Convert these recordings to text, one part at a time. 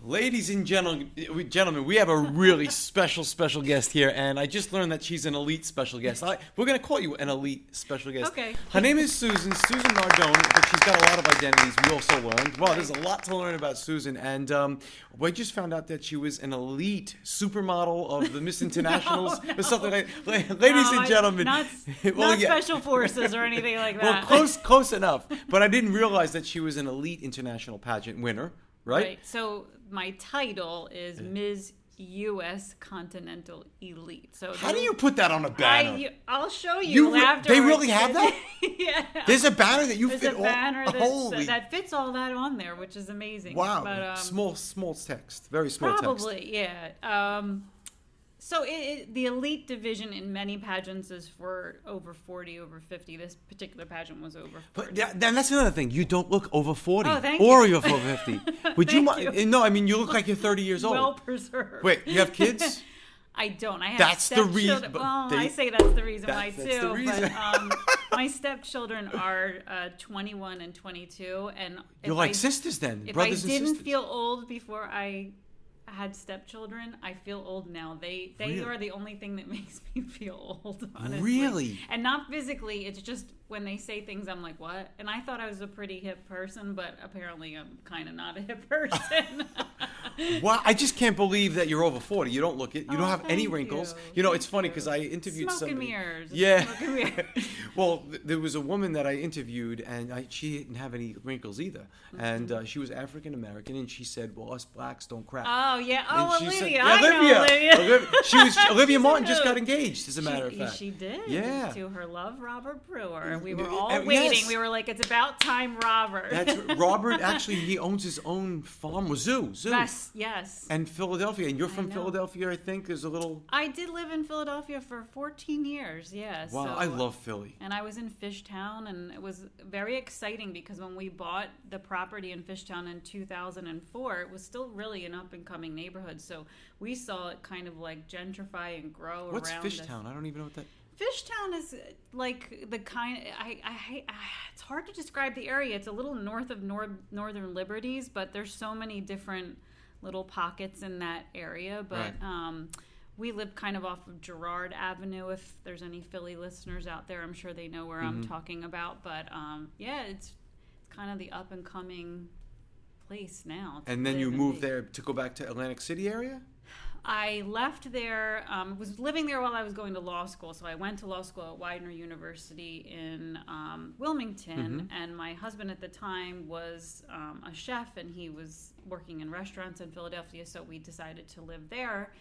Ladies and gentlemen, we have a really special guest here, and I just learned that she's an elite special guest. We're going to call you an elite special guest. Okay. Her name is Susan Nardone, but she's got a lot of identities we also learned. Well, there's a lot to learn about Susan, and we just found out that she was an elite supermodel of the Miss Internationals or something like that. Ladies and gentlemen. Not special forces or anything like that. Well, close enough, but I didn't realize that she was an elite international pageant winner. Right. So my title is Ms. U.S. Continental Elite. So how do you put that on a banner? I'll show you after. They really have that? Yeah. There's a banner that you fit There's a banner holy. that fits all that on there, which is amazing. Wow. But, small text. Very small text. Probably, yeah. So the elite division in many pageants is for over 40, over 50. This particular pageant was over 40. But then that's another thing. You don't look over 40. Oh, thank or you. you're over 50. Would you mind? No, I mean, you look like you're 30 years old. Well preserved. Wait, you have kids? I don't. I have That's the reason. Well, I say that's the reason why too. That's the reason. But my stepchildren are 21 and 22, and you're like sisters then, brothers and sisters. If I didn't feel old before I had stepchildren, I feel old now. They really? Are the only thing that makes me feel old, honestly. Really? And not physically. It's just when they say things, I'm like, what? And I thought I was a pretty hip person, but apparently I'm kind of not a hip person. Well, I just can't believe that you're over 40. You don't look it. You don't have any wrinkles. You. You know, it's funny because I interviewed Smoke somebody. and mirrors. Yeah. Smoke and mirrors. Well, there was a woman that I interviewed, and she didn't have any wrinkles either. And she was African American, and she said, "Well, us blacks don't crack." Oh yeah. Oh, and Olivia. Said, I know Olivia. Olivia Martin just got engaged, as a matter of fact. She did. Yeah. To her love, Robert Brewer. We were all Yes. waiting. We were like, it's about time, Robert. That's Robert. Actually, he owns his own farm, zoo. Yes. And Philadelphia, and you're from Philadelphia, I think. There's a little. I did live in Philadelphia for 14 years. Yes. Wow, so, I love Philly. And I was in Fishtown, and it was very exciting because when we bought the property in Fishtown in 2004, it was still really an up and coming neighborhood. So we saw it kind of like gentrify and grow What's around. What's Fishtown? I don't even know what that. Fishtown is like the kind. It's hard to describe the area. It's a little north of Northern Liberties, but there's so many different little pockets in that area. But right. We live kind of off of Girard Avenue. If there's any Philly listeners out there, I'm sure they know where I'm talking about. But yeah, it's kind of the up and coming place now. And then you moved there to go back to Atlantic City area? I left there, was living there while I was going to law school. So I went to law school at Widener University in Wilmington. And my husband at the time was a chef, and he was working in restaurants in Philadelphia. So we decided to live there.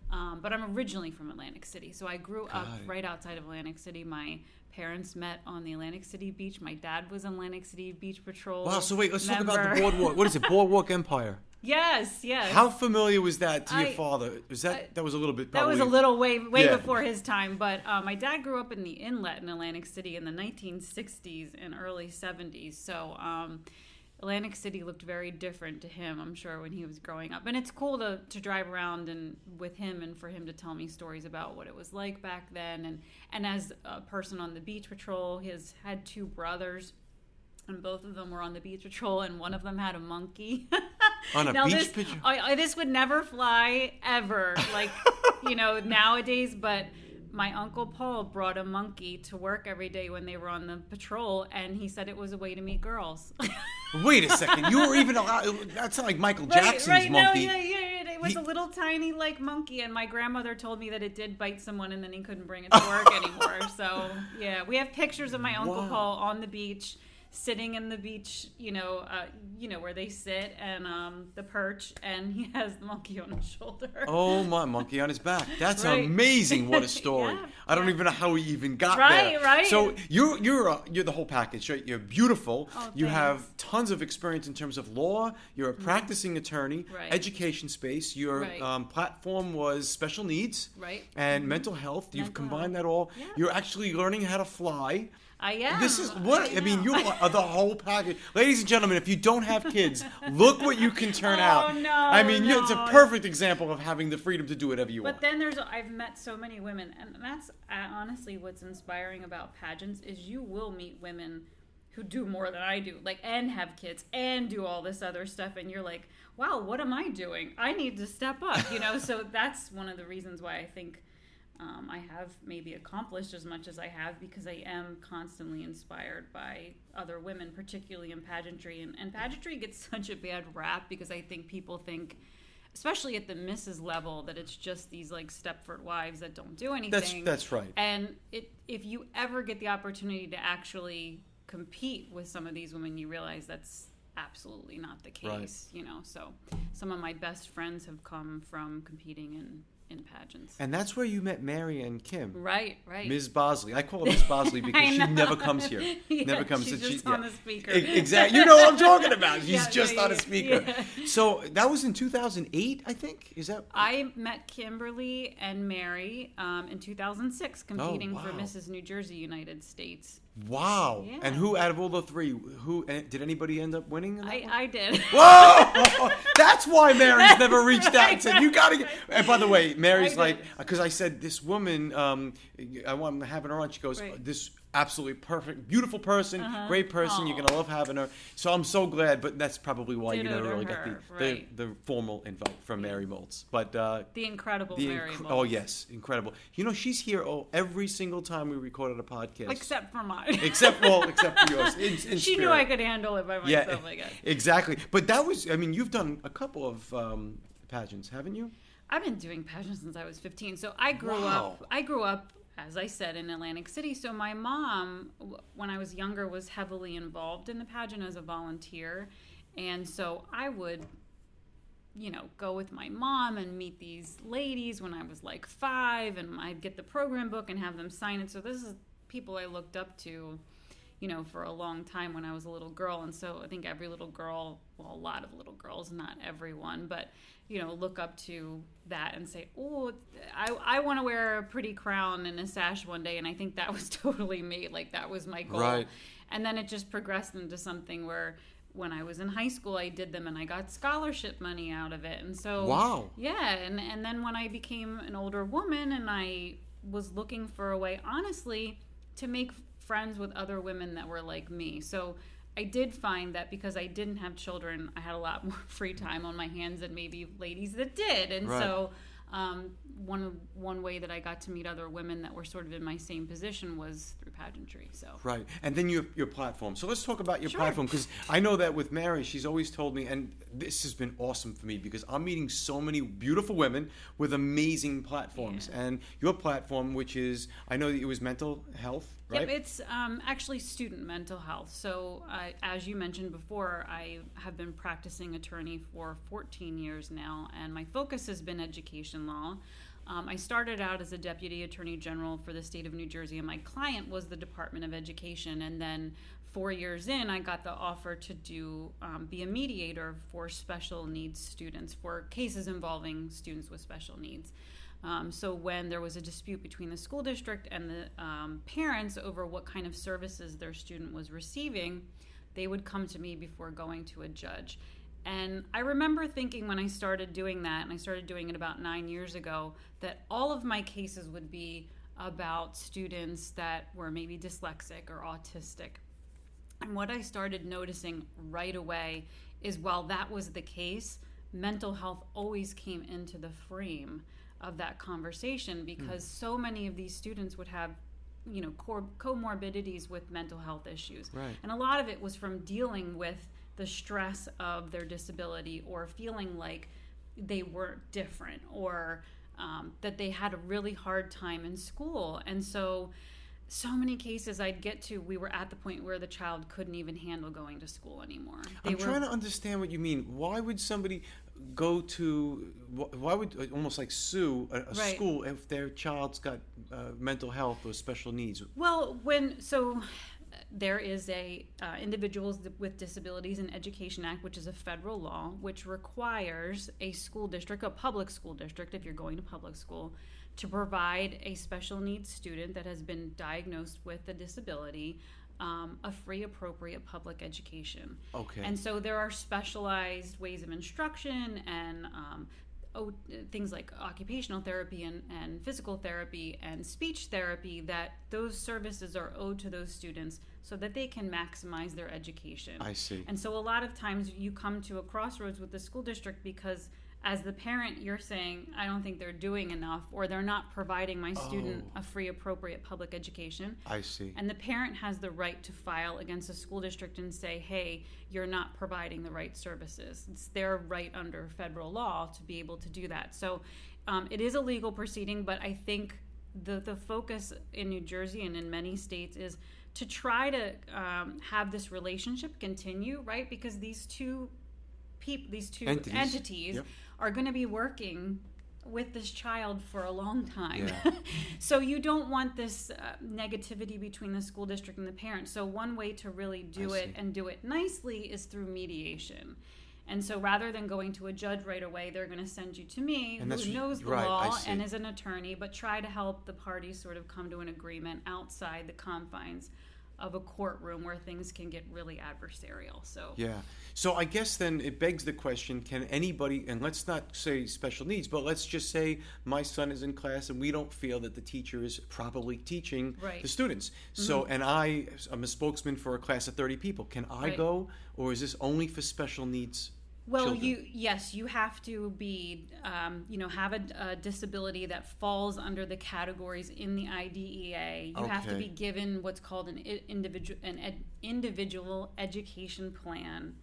But I'm originally from Atlantic City. So I grew up right outside of Atlantic City. My parents met on the Atlantic City beach. My dad was an Atlantic City Beach Patrol Wow, so wait, let's talk member. about the boardwalk. What is it, Boardwalk Empire? Yes. How familiar was that to your father? Was that was a little bit probably... That was a little way before his time, but my dad grew up in the Inlet in Atlantic City in the 1960s and early 70s, so Atlantic City looked very different to him, I'm sure, when he was growing up. And it's cool to drive around and with him and for him to tell me stories about what it was like back then. And as a person on the beach patrol, he has had two brothers, and both of them were on the beach patrol, and one of them had a monkey. On a beach patrol? This would never fly, ever, like, nowadays, but my Uncle Paul brought a monkey to work every day when they were on the patrol, and he said it was a way to meet girls. Wait a second. You were even allowed... That's not like Michael Jackson's monkey. No, yeah. It was a little tiny, like, monkey, and my grandmother told me that it did bite someone, and then he couldn't bring it to work anymore. So, yeah, we have pictures of my Uncle Paul on the beach, sitting in the beach, where they sit, and the perch, and he has the monkey on his shoulder. Oh, my, monkey on his back. That's amazing. What a story. Yeah, I don't even know how he even got there. Right. So you're the whole package, right? You're beautiful. Oh, you thanks. have tons of experience in terms of law. You're a practicing attorney, education space. Your platform was special needs and mental health. You've combined that all. Yeah. You're actually learning how to fly. I am. This is what I mean. You are the whole package, ladies and gentlemen. If you don't have kids, look what you can turn out. No, I mean, it's a perfect example of having the freedom to do whatever you want. But then I've met so many women, and that's honestly what's inspiring about pageants is you will meet women who do more than I do, like, and have kids and do all this other stuff, and you're like, wow, what am I doing? I need to step up, you know. So that's one of the reasons why I think I have maybe accomplished as much as I have, because I am constantly inspired by other women, particularly in pageantry. And pageantry gets such a bad rap because I think people think, especially at the Mrs. level, that it's just these like Stepford wives that don't do anything. That's right. And if you ever get the opportunity to actually compete with some of these women, you realize that's absolutely not the case, right. you know. So some of my best friends have come from competing in pageants. And that's where you met Mary and Kim. Right. Ms. Bosley. I call her Ms. Bosley because she never comes here. Yeah, never comes. She's just on the speaker. Exactly. You know what I'm talking about. She's just on a yeah, speaker. yeah. So that was in 2008, I think? Is that? I met Kimberly and Mary in 2006 competing for Mrs. New Jersey, United States. Wow. Yeah. And who, out of all the three, did anybody end up winning? In that one? I did. Whoa! That's why Mary's never reached out and said, you got to get... And by the way, Mary's like... Because I said, this woman, I want to have her on. She goes, this absolutely perfect, beautiful person, great person. You're going to love having her. So I'm so glad, but that's probably why you never really got the formal invite from Mary Moltz. But the incredible Mary Moltz. Oh, yes. Incredible. You know, she's here every single time we recorded a podcast. Except for mine. Except for yours. In she knew I could handle it by myself, I guess. Exactly. But that was, I mean, you've done a couple of pageants, haven't you? I've been doing pageants since I was 15. So I grew up, as I said, in Atlantic City. So my mom, when I was younger, was heavily involved in the pageant as a volunteer. And so I would, you know, go with my mom and meet these ladies when I was like 5, and I'd get the program book and have them sign it. So this is people I looked up to, you know, for a long time when I was a little girl. And so I think every little girl, well, a lot of little girls, not everyone, but, you know, look up to that and say, oh, I want to wear a pretty crown and a sash one day. And I think that was totally me. Like, that was my goal. Right. And then it just progressed into something where when I was in high school, I did them and I got scholarship money out of it. And so, wow. Yeah. And then when I became an older woman and I was looking for a way, honestly, to make friends with other women that were like me. So I did find that because I didn't have children, I had a lot more free time on my hands than maybe ladies that did. And so one way that I got to meet other women that were sort of in my same position was through pageantry. So right. And then your platform. So let's talk about your platform, because I know that with Mary, she's always told me, and this has been awesome for me because I'm meeting so many beautiful women with amazing platforms. Yeah. And your platform, which is, I know that it was mental health, right? Yep, it's actually student mental health. So as you mentioned before, I have been practicing attorney for 14 years now, and my focus has been education law. I started out as a deputy attorney general for the state of New Jersey, and my client was the Department of Education. And then 4 years in, I got the offer to be a mediator for special needs students, for cases involving students with special needs. So when there was a dispute between the school district and the parents over what kind of services their student was receiving, they would come to me before going to a judge. And I remember thinking when I started doing that, and I started doing it about 9 years ago, that all of my cases would be about students that were maybe dyslexic or autistic. And what I started noticing right away is while that was the case, mental health always came into the frame of that conversation, because so many of these students would have, you know, comorbidities with mental health issues. Right. And a lot of it was from dealing with the stress of their disability, or feeling like they weren't different, or that they had a really hard time in school. And so many cases I'd get to, we were at the point where the child couldn't even handle going to school anymore. I'm trying to understand what you mean. Why would somebody why would almost like sue a school if their child's got mental health or special needs? Well, there is a Individuals with Disabilities in Education Act, which is a federal law, which requires a school district, a public school district, if you're going to public school, to provide a special needs student that has been diagnosed with a disability a free, appropriate public education. Okay. And so there are specialized ways of instruction and things like occupational therapy and physical therapy and speech therapy, that those services are owed to those students so that they can maximize their education. I see. And so a lot of times you come to a crossroads with the school district because as the parent, you're saying, I don't think they're doing enough, or they're not providing my student a free, appropriate public education. I see. And the parent has the right to file against the school district and say, hey, you're not providing the right services. It's their right under federal law to be able to do that. So it is a legal proceeding, but I think the focus in New Jersey and in many states is to try to have this relationship continue, right? Because these two entities Yep. are going to be working with this child for a long time. Yeah. So you don't want this negativity between the school district and the parent. So one way to really do it and do it nicely is through mediation. And so rather than going to a judge right away, they're going to send you to me, who knows the law and is an attorney, but try to help the parties sort of come to an agreement outside the confines of a courtroom where things can get really adversarial. So I guess then it begs the question, can anybody, and let's not say special needs, but let's just say my son is in class and we don't feel that the teacher is properly teaching the students. So, and I'm a spokesman for a class of 30 people. Can I go, or is this only for special needs? Well, children? you have to be, have a disability that falls under the categories in the IDEA. You have to be given what's called an individual education plan.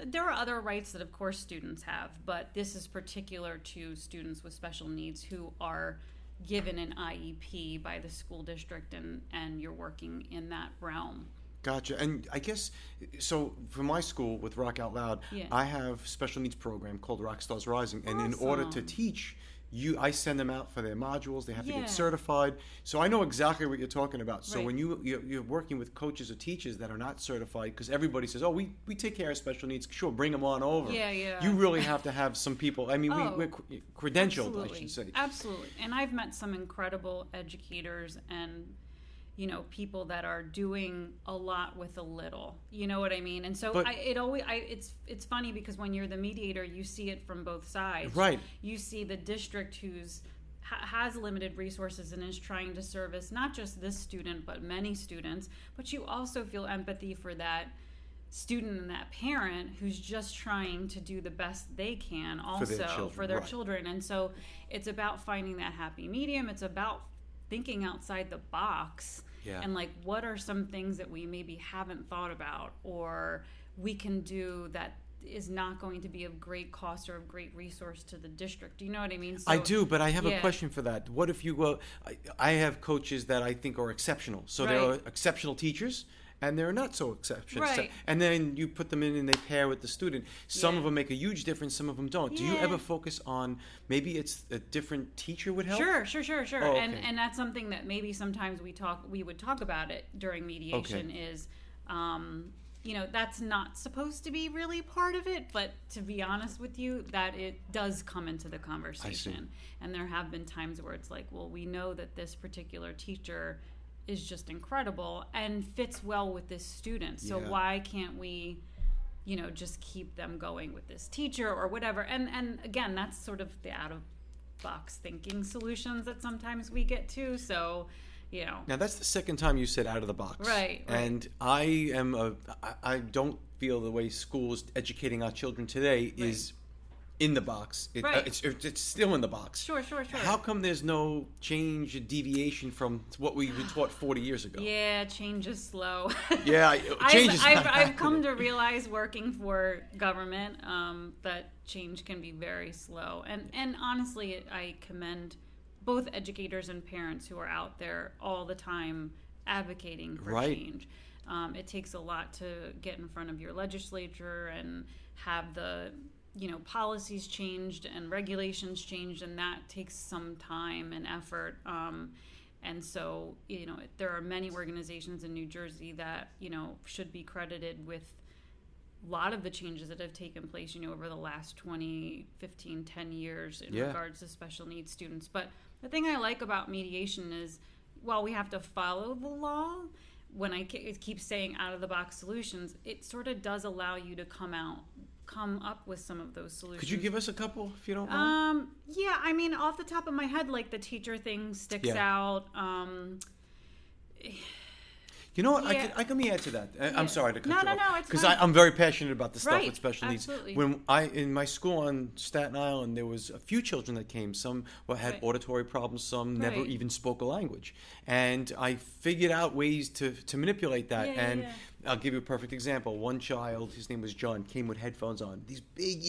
There are other rights that, of course, students have, but this is particular to students with special needs who are given an IEP by the school district, and you're working in that realm. Gotcha. And I guess, so for my school with Rock Out Loud, I have a special needs program called Rock Stars Rising. And in order to teach, I send them out for their modules. They have to get certified. So I know exactly what you're talking about. So when you're working with coaches or teachers that are not certified, because everybody says, we take care of special needs. Sure, bring them on over. You really have to have some people. I mean, we're credentialed, absolutely. I should say. Absolutely. And I've met some incredible educators and people that are doing a lot with a little, you know what I mean? And so it's funny because when you're the mediator, you see it from both sides. Right. You see the district who's has limited resources and is trying to service not just this student, but many students, but you also feel empathy for that student and that parent who's just trying to do the best they can also for their children. And so it's about finding that happy medium. It's about thinking outside the box and like, what are some things that we maybe haven't thought about or we can do that is not going to be of great cost or of great resource to the district. Do you know what I mean? So, I do, but I have a question for that. What if you I have coaches that I think are exceptional. So there are exceptional teachers and they're not so exceptional. Right. And then you put them in and they pair with the student. Some of them make a huge difference, some of them don't. Do you ever focus on maybe it's a different teacher would help? Sure. Oh, okay. And that's something that maybe sometimes we would talk about it during mediation is that's not supposed to be really part of it, but to be honest with you, that it does come into the conversation. And there have been times where it's like, well, we know that this particular teacher is just incredible and fits well with this student. So why can't we, just keep them going with this teacher or whatever? And again, that's sort of the out of box thinking solutions that sometimes we get to. So, Now that's the second time you said out of the box. Right. And I don't feel the way school is educating our children today is in the box. It's still in the box. Sure. How come there's no change or deviation from what we were taught 40 years ago? Yeah, change is slow. Change is not I've come to realize working for government that change can be very slow. And honestly, I commend both educators and parents who are out there all the time advocating for change. It takes a lot to get in front of your legislature and have the policies changed and regulations changed, and that takes some time and effort. And so, there are many organizations in New Jersey that, should be credited with a lot of the changes that have taken place, over the last 20, 15, 10 years in regards to special needs students. But the thing I like about mediation is, while we have to follow the law, when I keep saying out-of-the-box solutions, it sort of does allow you to come up with some of those solutions. Could you give us a couple, if you don't mind? Off the top of my head, like the teacher thing sticks out. You know what? Yeah. Let me add to that. Yeah. I'm sorry to cut you off. No, it's Because fine. I'm very passionate about the stuff Right, with special needs. absolutely. When in my school on Staten Island, there was a few children that came. Some had Right. auditory problems. Some never Right. even spoke a language. And I figured out ways to manipulate that. Yeah. I'll give you a perfect example. One child, his name was John, came with headphones on, these big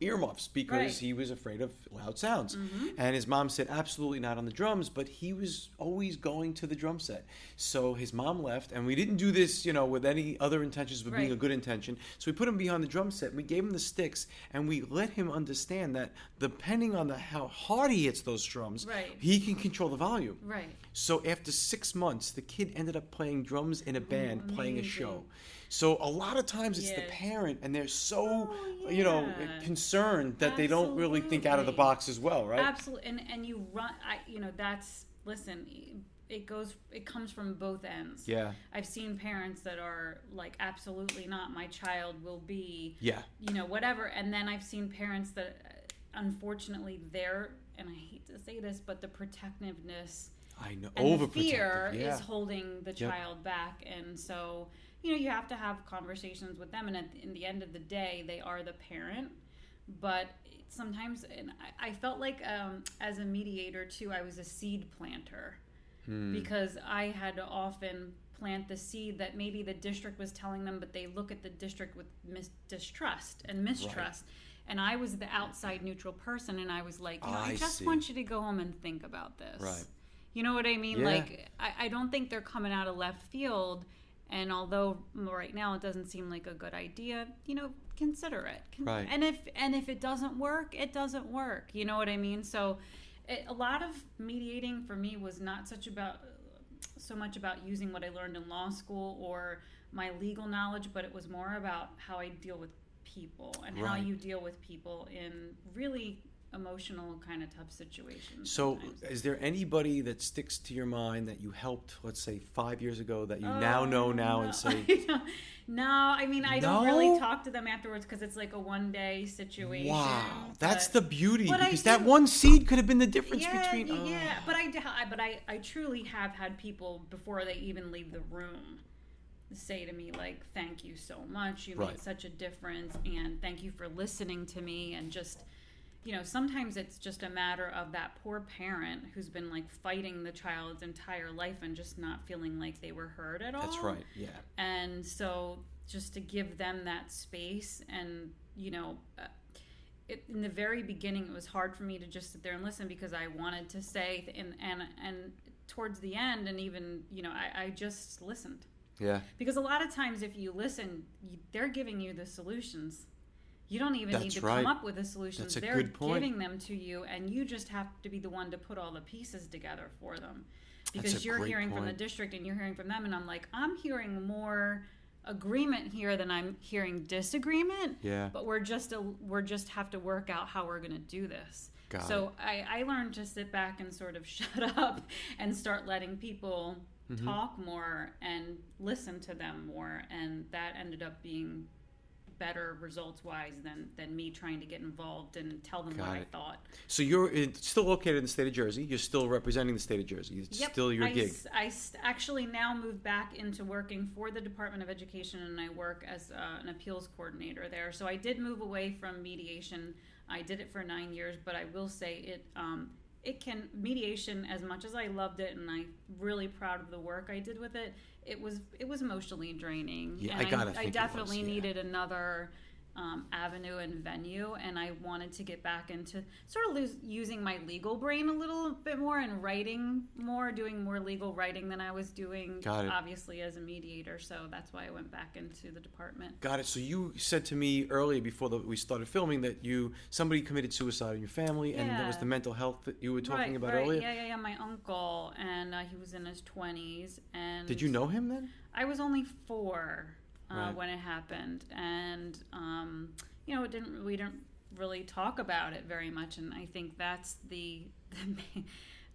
earmuffs, because Right. he was afraid of loud sounds. And his mom said, absolutely not on the drums, but he was always going to the drum set. So his mom left, and we didn't do this, with any other intentions but being Right. a good intention. So we put him behind the drum set, and we gave him the sticks, and we let him understand that depending on how hard he hits those drums, Right. he can control the volume. Right. So after 6 months, the kid ended up playing drums in a band, playing a amazing. show. So a lot of times it's the Yeah. parent, and they're so, Oh, yeah. concerned that they don't really think out of the Absolutely. box as well, right? Absolutely, and you run. That's listen. It comes from both ends. Yeah. I've seen parents that are like, absolutely not. My child will be. Yeah. Whatever. And then I've seen parents that, unfortunately, and I hate to say this, but the protectiveness I know. and the Overprotective. fear Yeah. is holding the Yep. child back, and so you have to have conversations with them, and in the end of the day they are the parent. But sometimes, and I felt like as a mediator too, I was a seed planter, because I had to often plant the seed that maybe the district was telling them, but they look at the district with distrust and mistrust. And I was the outside neutral person, and I was like, I just see. want you to go home and think about this. Right. You know what I mean? Yeah. Like, I don't think they're coming out of left field. And although right now it doesn't seem like a good idea, consider it. Right. And if it doesn't work, it doesn't work. You know what I mean? So a lot of mediating for me was not so much about using what I learned in law school or my legal knowledge, but it was more about how I deal with people and how Right. you deal with people in really emotional kind of tough situations. So sometimes. is there anybody that sticks to your mind that you helped, let's say 5 years ago, that you now know and say, No, I mean, I don't No? really talk to them afterwards because it's like a one-day situation. wow, that's but- the beauty, but I because that do- one seed could have been the difference yeah, between... yeah. But I truly have had people before they even leave the room say to me like, "Thank you so much. You Right. made such a difference, and thank you for listening to me." And just, sometimes it's just a matter of that poor parent who's been like fighting the child's entire life and just not feeling like they were heard at all. That's right, yeah. And so just to give them that space, and in the very beginning it was hard for me to just sit there and listen, because I wanted to say, and towards the end, and even I just listened, Yeah. because a lot of times if you listen, they're giving you the solutions. You don't even need That's to right. come up with the solutions. That's a They're good point. giving them to you, and you just have to be the one to put all the pieces together for them. Because That's a you're great hearing from the point. district and you're hearing from them, and I'm like, I'm hearing more agreement here than I'm hearing disagreement. Yeah. But we're just have to work out how we're going to do this. Got So I learned to sit back and sort of shut up and start letting people Mm-hmm. talk more and listen to them more, and that ended up being better results wise than me trying to get involved and tell them what Got I it. thought. So you're still located in the state of Jersey. You're still representing the state of Jersey. It's still your gig. I actually now moved back into working for the Department of Education, and I work as an appeals coordinator there. So I did move away from mediation. I did it for 9 years, but I will say mediation, as much as I loved it and I'm really proud of the work I did with it, it was emotionally draining. Yeah, and I gotta think I it was, definitely yeah. needed another avenue and venue, and I wanted to get back into sort of using my legal brain a little bit more and writing more, doing more legal writing than I was doing, Got it. obviously, as a mediator. So that's why I went back into the department. Got it. So you said to me earlier before we started filming that somebody committed suicide in your family, and that was Yeah. the mental health that you were talking about right. earlier? Yeah. My uncle, and he was in his 20s. And Did you know him then? I was only 4 Right. when it happened, and we didn't really talk about it very much, and I think that's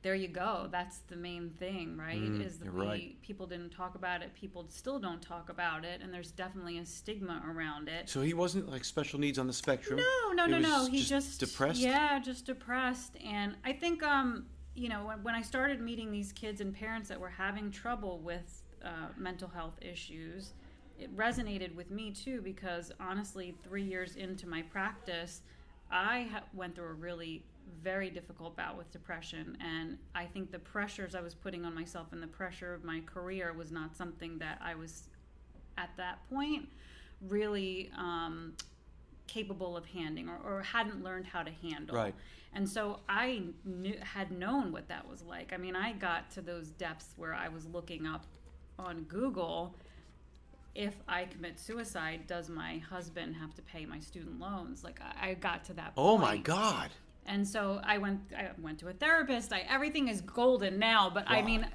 there you go. That's the main thing, right? Is that you're right. people didn't talk about it. People still don't talk about it, and there's definitely a stigma around it. So he wasn't like special needs on the spectrum? No. He just depressed? Yeah, just depressed. And I think, when I started meeting these kids and parents that were having trouble with mental health issues. It resonated with me too, because honestly, 3 years into my practice, I went through a really very difficult bout with depression, and I think the pressures I was putting on myself and the pressure of my career was not something that I was at that point really capable of handling, or hadn't learned how to handle. Right. And so I had known what that was like. I mean, I got to those depths where I was looking up on Google, if I commit suicide, does my husband have to pay my student loans? Like, I got to that point. Oh my God. And so I went to a therapist. Everything is golden now, but wow. I mean,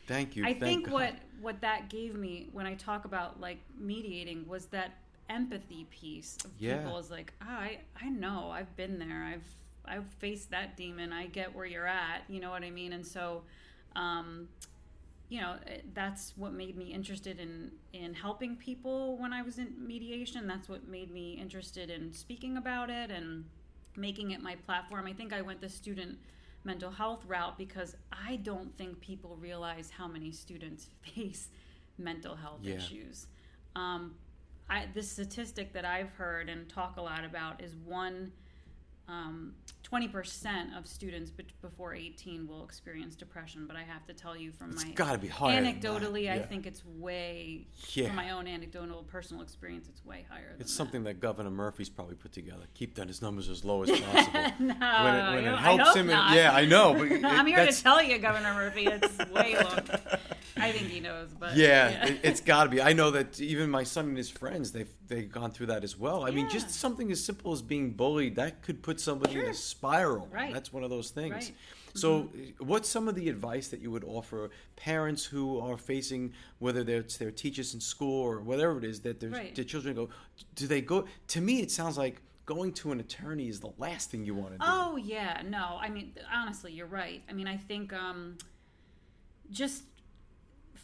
thank you. I think what that gave me when I talk about like mediating was that empathy piece of people is like, I know, I've been there. I've faced that demon. I get where you're at. You know what I mean? And so, that's what made me interested in helping people when I was in mediation. That's what made me interested in speaking about it and making it my platform. I think I went the student mental health route because I don't think people realize how many students face mental health issues. This statistic that I've heard and talk a lot about is 20% of students before 18 will experience depression, but I have to tell you from it's gotta be higher anecdotally, than that. I think it's way, from my own anecdotal personal experience, it's way higher than It's something that Governor Murphy's probably put together. Keep his numbers as low as possible. when it helps him. I know. But I'm here to tell you, Governor Murphy, it's way low. I think he knows, but it's got to be. I know that even my son and his friends, they've gone through that as well. I mean, just something as simple as being bullied, that could put somebody in a spiral. Right. That's one of those things. Right. So what's some of the advice that you would offer parents who are facing, whether it's their teachers in school or whatever it is, that their children go, do they go? To me, it sounds like going to an attorney is the last thing you want to do. Oh, yeah. No, I mean, honestly, you're right. I mean, I think just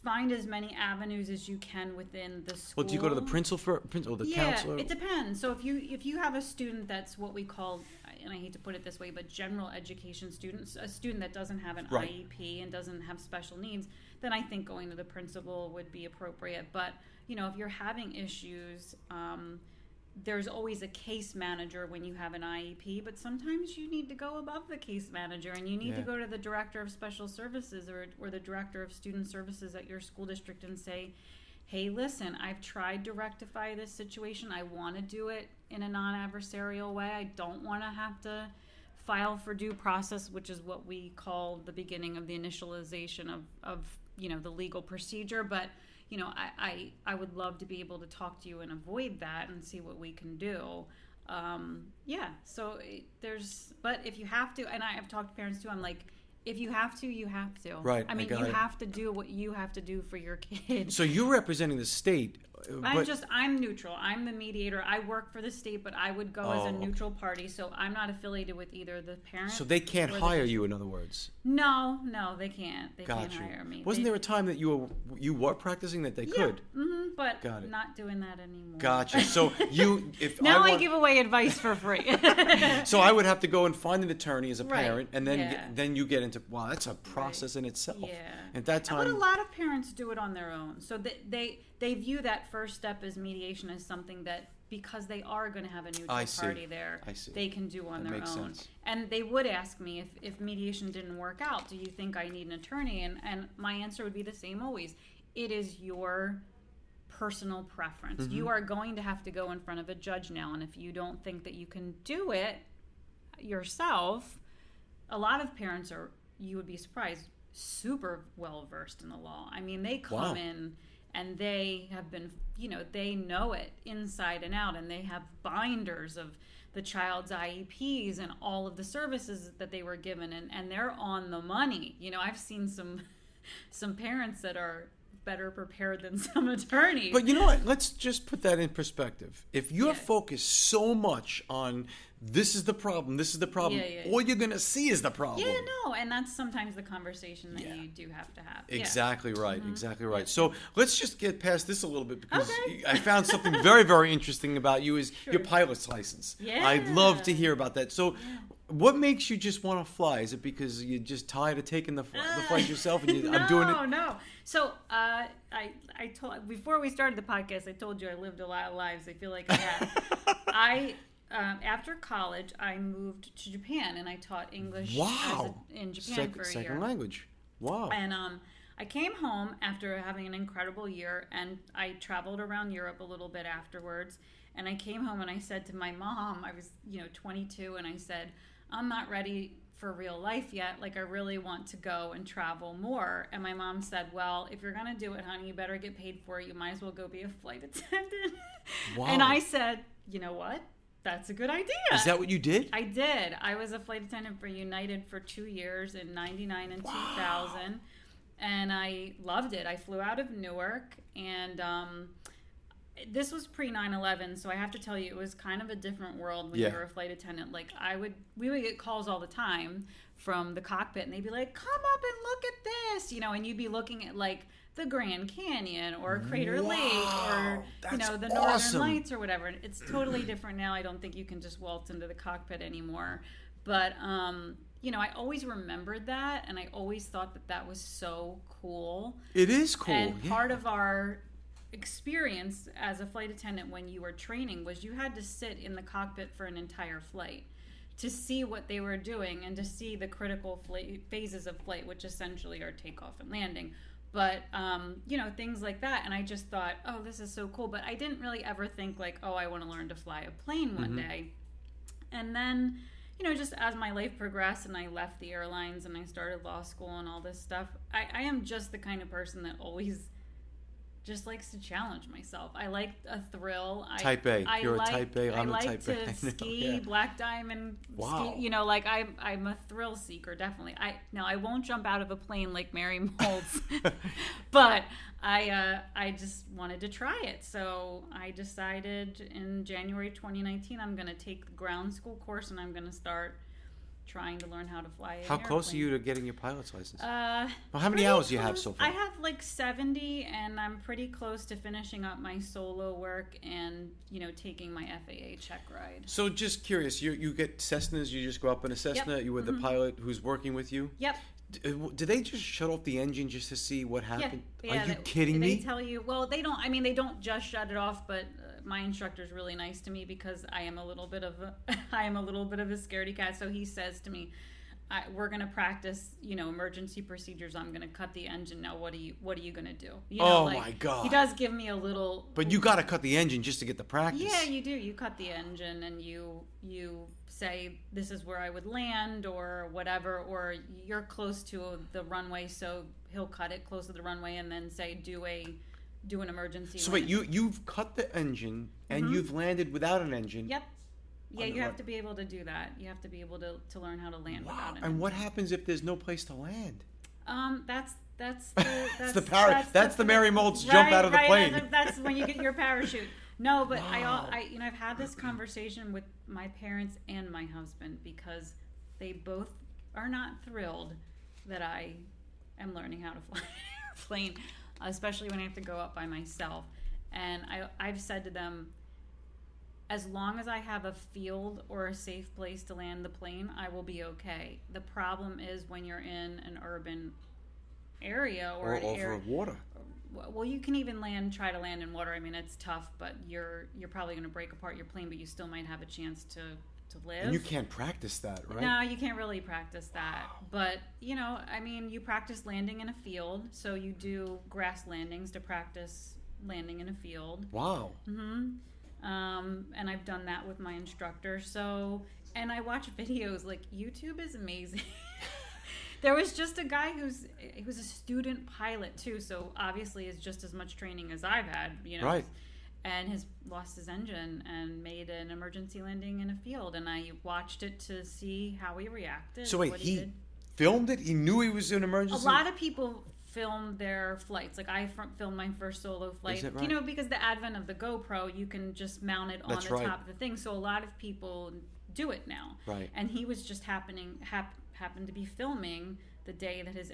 find as many avenues as you can within the school. Well, do you go to the principal or the counselor? Yeah, it depends. So if you have a student that's what we call, and I hate to put it this way, but general education students, a student that doesn't have an IEP and doesn't have special needs, then I think going to the principal would be appropriate. But, if you're having issues, there's always a case manager when you have an IEP, but sometimes you need to go above the case manager and you need to go to the director of special services or the director of student services at your school district and say, hey, listen, I've tried to rectify this situation. I want to do it in a non-adversarial way. I don't want to have to file for due process, which is what we call the beginning of the initialization of the legal procedure. But I would love to be able to talk to you and avoid that and see what we can do. But if you have to, and I've talked to parents too, I'm like, if you have to, you have to. Right. I mean, you have to do what you have to do for your kid. So you're representing the state. I'm neutral. I'm the mediator. I work for the state, but I would go as a neutral party. So I'm not affiliated with either the parent. So they can't hire you, in other words. No, they can't. They can't hire me. Wasn't there a time that you were practicing that they could? But not doing that anymore. Gotcha. So I give away advice for free. So I would have to go and find an attorney as a parent, and then you get into that's a process in itself. Yeah. At that time, but a lot of parents do it on their own. So they view that first step as mediation as something that, because they are going to have a neutral party there, they can do on their own. Sense. And they would ask me if mediation didn't work out, do you think I need an attorney? And my answer would be the same always. It is your personal preference. Mm-hmm. You are going to have to go in front of a judge now, and if you don't think that you can do it yourself, a lot of parents are, you would be surprised, super well versed in the law. I mean, they come in and they have been, they know it inside and out, and they have binders of the child's IEPs and all of the services that they were given, and they're on the money. I've seen some parents that are better prepared than some attorneys. But you know what? Let's just put that in perspective. If you're focused so much on this is the problem, all you're going to see is the problem. Yeah, no, and that's sometimes the conversation that you do have to have. Exactly right, exactly right. So let's just get past this a little bit, because I found something very, very interesting about you is your pilot's license. Yeah. I'd love to hear about that. So What makes you just want to fly? Is it because you're just tired of taking the flight yourself and I'm doing it? No. So I told before we started the podcast, I told you I lived a lot of lives. I feel like I have. After college, I moved to Japan and I taught English in Japan for a year. Second language. Wow. And I came home after having an incredible year, and I traveled around Europe a little bit afterwards. And I came home and I said to my mom, I was 22, and I said, I'm not ready for real life yet. Like, I really want to go and travel more. And my mom said, well, if you're going to do it, honey, you better get paid for it. You might as well go be a flight attendant. Wow. And I said, you know what? That's a good idea. Is that what you did? I did. I was a flight attendant for United for 2 years in 99 and 2000. And I loved it. I flew out of Newark, and this was pre 9/11, so I have to tell you, it was kind of a different world when you were a flight attendant. Like, we would get calls all the time from the cockpit, and they'd be like, "Come up and look at this," and you'd be looking at like the Grand Canyon or Crater Lake or the Northern Lights or whatever. It's totally different now. I don't think you can just waltz into the cockpit anymore. But I always remembered that, and I always thought that was so cool. It is cool. And part of our experience as a flight attendant when you were training was you had to sit in the cockpit for an entire flight to see what they were doing and to see the critical phases of flight, which essentially are takeoff and landing. But, things like that. And I just thought, oh, this is so cool. But I didn't really ever think like, oh, I want to learn to fly a plane one day. And then, just as my life progressed and I left the airlines and I started law school and all this stuff, I am just the kind of person that always just likes to challenge myself. I like a thrill. Type A. You're a type A. I'm a type A. I like to ski, black diamond. Wow. Ski, I'm a thrill seeker, definitely. I won't jump out of a plane like Mary Moulds, but I just wanted to try it. So I decided in January 2019 I'm going to take the ground school course and I'm going to start trying to learn how to fly an How close airplane. are you to getting your pilot's license? Well, how many hours do you have so far? I have like 70, and I'm pretty close to finishing up my solo work and, taking my FAA check ride. So just curious, you get Cessnas, you just go up in a Cessna, Yep. you with the pilot who's working with you? Yep. Do they just shut off the engine just to see what happened? Yeah, Are you kidding me? They tell you, well, they don't just shut it off, but my instructor's really nice to me because I am a little bit of a scaredy cat. So he says to me, we're going to practice, emergency procedures. I'm going to cut the engine. Now, what are you going to do? My God. He does give me a little. But you got to cut the engine just to get the practice. Yeah, you do. You cut the engine and you say, this is where I would land or whatever, or you're close to the runway. So he'll cut it close to the runway and then say, do an emergency. So wait, you've cut the engine and you've landed without an engine. Yep. Yeah, you have to be able to do that. You have to be able to learn how to land without an engine. And what happens if there's no place to land? That's the Mary Moulds jump out of the plane. That's when you get your parachute. No, but I've had this conversation with my parents and my husband because they both are not thrilled that I am learning how to fly an airplane, especially when I have to go up by myself. And I've said to them, as long as I have a field or a safe place to land the plane, I will be okay. The problem is when you're in an urban area or an over area, water. Well, you can even try to land in water. I mean, it's tough, but you're probably going to break apart your plane, but you still might have a chance to live. And you can't practice that, right? No, you can't really practice that. But, you practice landing in a field. So you do grass landings to practice landing in a field. Wow. Mm-hmm. And I've done that with my instructor. So, and I watch videos. Like, YouTube is amazing. There was just a guy he was a student pilot too, so obviously is just as much training as I've had, Right. And has lost his engine and made an emergency landing in a field, and I watched it to see how he reacted. So wait, what he did. filmed it? He knew he was in an emergency? A lot of people film their flights. Like, I filmed my first solo flight. Is that right? Because the advent of the GoPro, you can just mount it on That's the right. top of the thing. So a lot of people do it now. Right. And he was just happened to be filming the day that his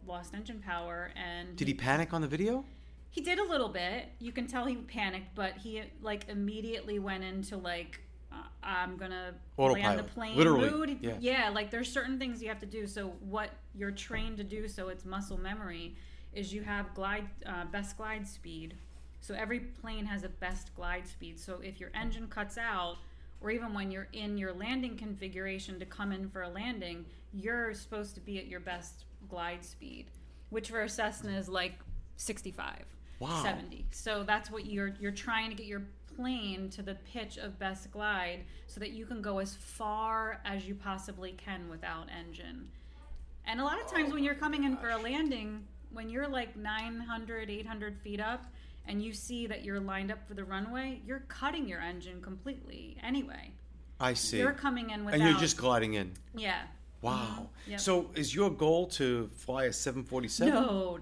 lost engine power. And Did he panic on the video? He did a little bit. You can tell he panicked, but he immediately went into I'm gonna land the plane literally. mood. Yeah. Like there's certain things you have to do. So what you're trained to do, so it's muscle memory, is you have best glide speed. So every plane has a best glide speed. So if your engine cuts out, or even when you're in your landing configuration to come in for a landing, you're supposed to be at your best glide speed, which for a Cessna is like 65, 70. So that's what you're trying to get your plane to the pitch of best glide so that you can go as far as you possibly can without engine. And a lot of times when you're coming in for a landing, when you're like 900, 800 feet up, and you see that you're lined up for the runway, you're cutting your engine completely anyway. I see. You're coming in without... And you're just gliding in. Yeah. Wow. Mm-hmm. Yep. So is your goal to fly a 747? No.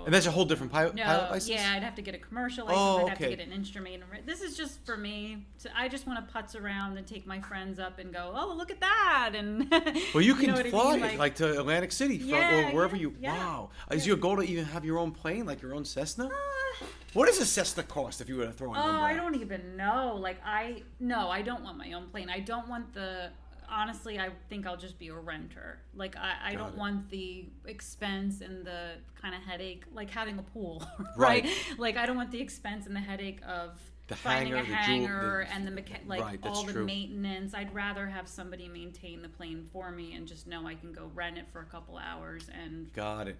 And that's a whole different pilot license? Yeah, I'd have to get a commercial license. I'd have to get an instrument. This is just for me. I just want to putz around and take my friends up and go, oh, look at that. And well, you can fly I mean? like to Atlantic City or wherever you... Yeah. Wow. Is your goal to even have your own plane, like your own Cessna? What does a Cessna cost if you were to throw a number out? I don't even know. I don't want my own plane. I don't want the... Honestly, I think I'll just be a renter. Like, I don't want the expense and the kind of headache, like having a pool, right? Like, I don't want the expense and the headache of finding a hangar and the maintenance. I'd rather have somebody maintain the plane for me and just know I can go rent it for a couple hours and... Got it.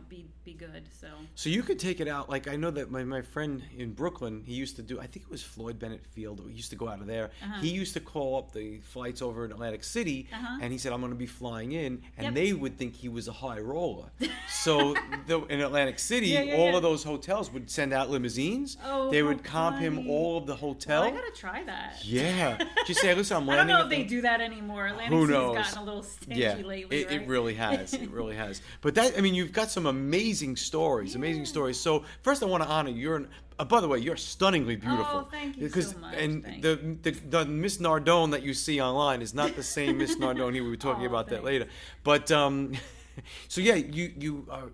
Be good. So you could take it out. Like I know that my friend in Brooklyn, he used to do. I think it was Floyd Bennett Field. He used to go out of there. He used to call up the flights over in Atlantic City, and he said, "I'm going to be flying in," and they would think he was a high roller. So in Atlantic City, all of those hotels would send out limousines. Oh, they would comp him all of the hotel. Well, I gotta try that. Yeah, just say, "Listen, I'm landing." I don't know if they do that anymore. Atlantic City's gotten a little stingy lately. It really has. It really has. But you've got some amazing stories. So first I want to honor you. By the way, you're stunningly beautiful. Oh, thank you so much. And the Miss Nardone that you see online is not the same Miss Nardone. We were talking about that later. But so yeah, you are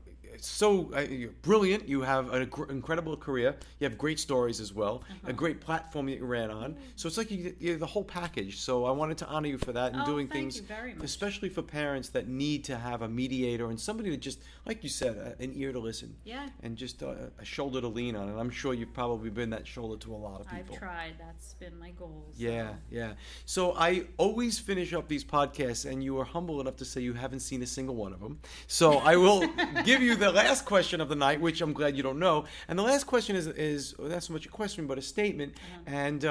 you're brilliant. You have an incredible career. You have great stories as well. A great platform that you ran on. So it's like you're the whole package. So I wanted to honor you for that and doing things, especially for parents that need to have a mediator and somebody to just, like you said, an ear to listen. Yeah. And just a shoulder to lean on. And I'm sure you've probably been that shoulder to a lot of people. I've tried. That's been my goal. So. Yeah. So I always finish up these podcasts, and you are humble enough to say you haven't seen a single one of them. So I will give you the last question of the night, which I'm glad you don't know. And the last question is not so much a question, but a statement. And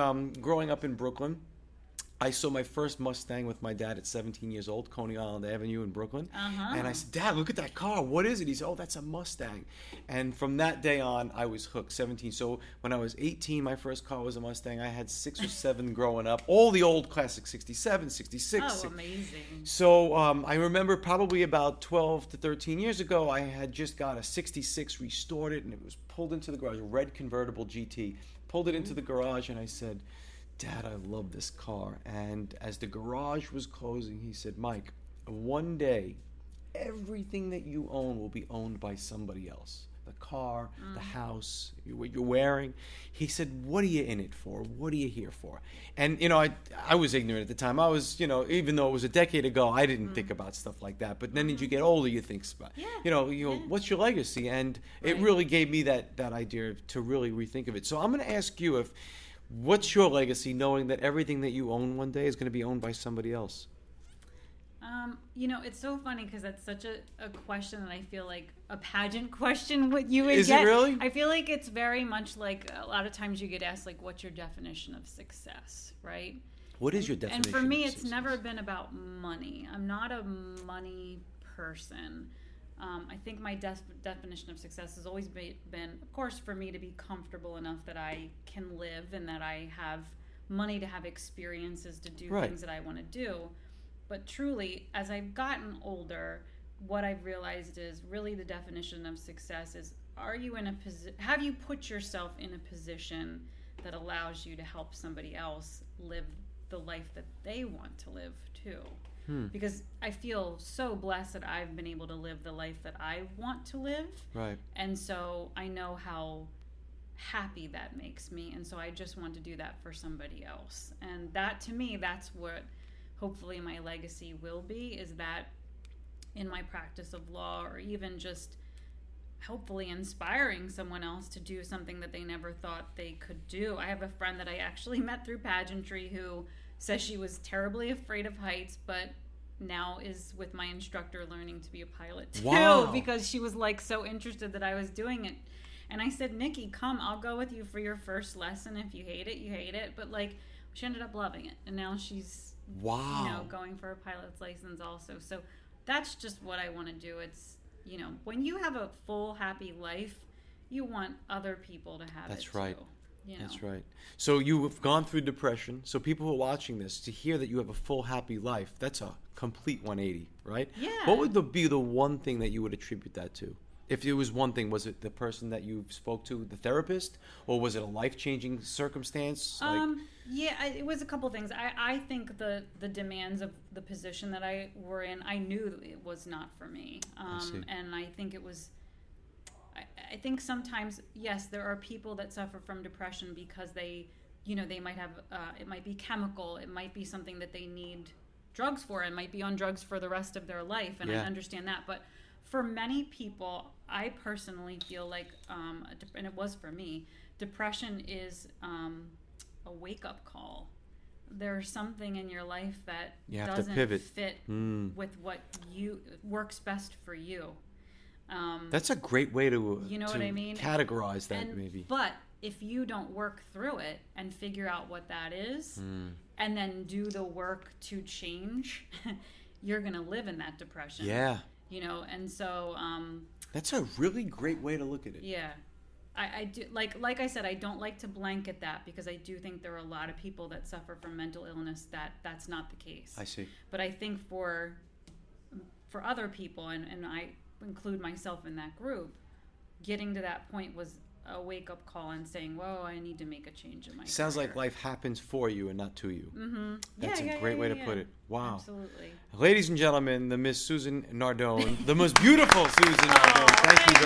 growing up in Brooklyn, I saw my first Mustang with my dad at 17 years old, Coney Island Avenue in Brooklyn. And I said, "Dad, look at that car. What is it?" He said, "Oh, that's a Mustang." And from that day on, I was hooked. 17. So when I was 18, my first car was a Mustang. I had 6 or 7 growing up. All the old classic 67, 66. Oh, amazing. So I remember probably about 12 to 13 years ago, I had just got a 66, restored it, and it was pulled into the garage, a red convertible GT. Pulled it into the garage, and I said, "Dad, I love this car." And as the garage was closing, he said, "Mike, one day, everything that you own will be owned by somebody else. The car, the house, what you're wearing." He said, "What are you in it for? What are you here for?" And, I was ignorant at the time. I was, even though it was a decade ago, I didn't think about stuff like that. But then as you get older, you think about, what's your legacy? And it really gave me that idea to really rethink of it. So I'm going to ask you what's your legacy, knowing that everything that you own one day is going to be owned by somebody else? It's so funny because that's such a question that I feel like a pageant question what you would get. Is it really? I feel like it's very much like a lot of times you get asked, like, what's your definition of success, right? What is your definition? And for me, it's never been about money. I'm not a money person. I think my definition of success has always been, of course, for me to be comfortable enough that I can live and that I have money to have experiences to do things that I want to do. But truly, as I've gotten older, what I've realized is really the definition of success is, have you put yourself in a position that allows you to help somebody else live the life that they want to live too? Because I feel so blessed that I've been able to live the life that I want to live. Right. And so I know how happy that makes me. And so I just want to do that for somebody else. And that, to me, that's what hopefully my legacy will be, is that in my practice of law, or even just hopefully inspiring someone else to do something that they never thought they could do. I have a friend that I actually met through pageantry who says she was terribly afraid of heights, but now is with my instructor learning to be a pilot too. Wow. Because she was like so interested that I was doing it. And I said, Nikki, come, I'll go with you for your first lesson. If you hate it, you hate it. But like, she ended up loving it. And now she's, Wow. going for a pilot's license also. So that's just what I want to do. It's, when you have a full, happy life, you want other people to have That's it right. too. That's right. So you have gone through depression. So people who are watching this, to hear that you have a full, happy life, that's a complete 180, right? Yeah. What would be the one thing that you would attribute that to? If it was one thing, was it the person that you spoke to, the therapist, or was it a life-changing circumstance? It was a couple things. I think the demands of the position that I were in, I knew it was not for me. And I think it was, I think sometimes, yes, there are people that suffer from depression because they might have, it might be chemical, it might be something that they need drugs for, and might be on drugs for the rest of their life, and I understand that. But for many people, I personally feel like, and it was for me, depression is a wake-up call. There's something in your life that doesn't fit with what works best for you. That's a great way to what I mean? Categorize that, maybe. But if you don't work through it and figure out what that is, and then do the work to change, you're going to live in that depression. Yeah. And so... that's a really great way to look at it. Yeah. I do, like I said, I don't like to blanket that, because I do think there are a lot of people that suffer from mental illness that's not the case. I see. But I think for other people, and I include myself in that group, getting to that point was a wake-up call and saying, whoa, I need to make a change in my Sounds career. like life happens for you and not to you. Mm-hmm. That's a great way to put it. Wow. Absolutely. Ladies and gentlemen, the Miss Susan Nardone, the most beautiful Susan Nardone. Thank you